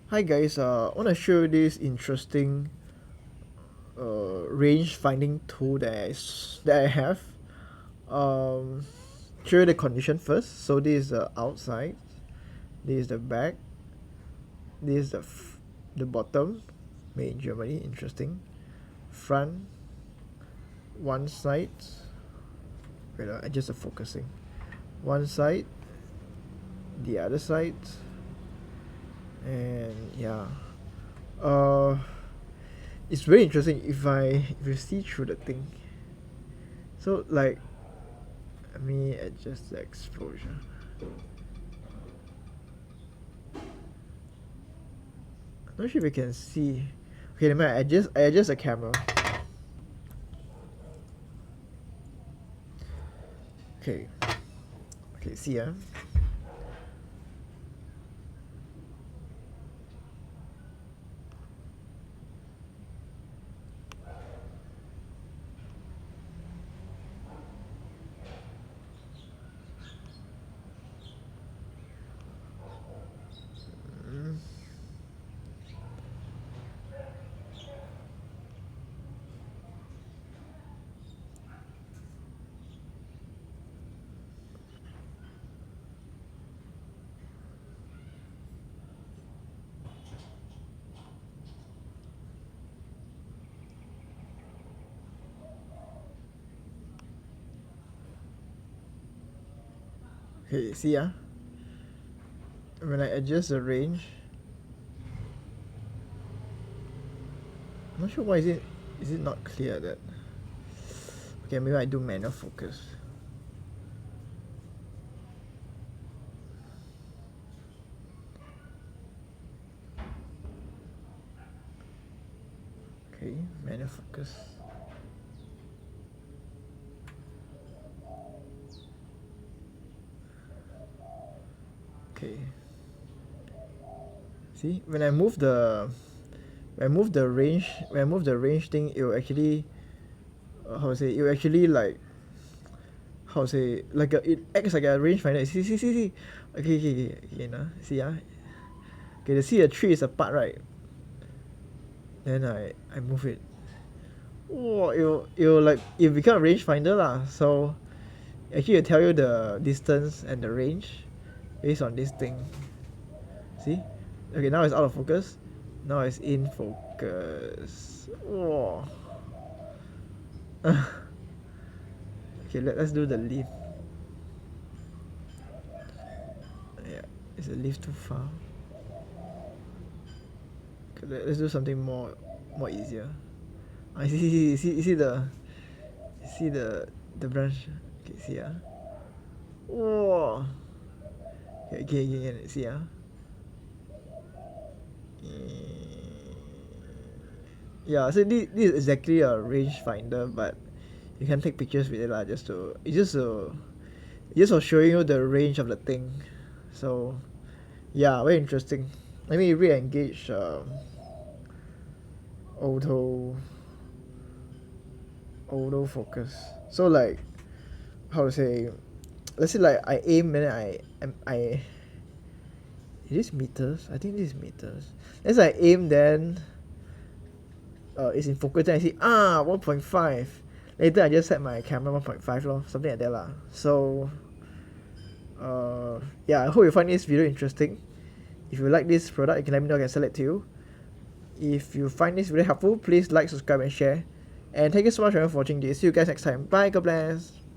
Hi guys, I want to show you this interesting range finding tool that I have. Show you the condition first. So this is the outside, this is the back, this is the bottom, made in Germany. Interesting. Front, one side. Wait, I just focusing. One side, the other side, and yeah. Uh, it's very interesting if you see through the thing. So like, let me adjust the exposure. I'm not sure if you can see. Okay, let me I adjust the camera. Okay. Okay, see Okay, see when I adjust the range, I'm not sure why is it not clear that. Okay, maybe I do manual focus. Okay, manual focus. Okay. See, when I move the range thing, it will actually how to say, it will actually like how to say, like it acts like a rangefinder. See. Okay, nah. See okay, to see the tree is apart, right? Then I move it. Oh, it'll like it become a rangefinder lah. So actually it'll tell you the distance and the range based on this thing. See? Okay, now it's out of focus. Now it's in focus. Oh. Okay, let's do the leaf. Yeah, is the leaf too far? Okay, let's do something more easier. I see the branch. Okay, see Oh. Okay, see Yeah, so this is exactly a rangefinder, but you can take pictures with it lah, just to for showing you the range of the thing. So yeah, very interesting. Let me re-engage auto focus. So like, how to say, let's say like I aim and then I it is meters. I think this is meters. As I aim, then it's in focus. Then I see 1.5. Later I just set my camera 1.5 lor, something like that lah. So yeah, I hope you find this video interesting. If you like this product, you can let me know. I can sell it to you. If you find this video helpful, please like, subscribe, and share. And thank you so much for watching this. See you guys next time. Bye. God bless.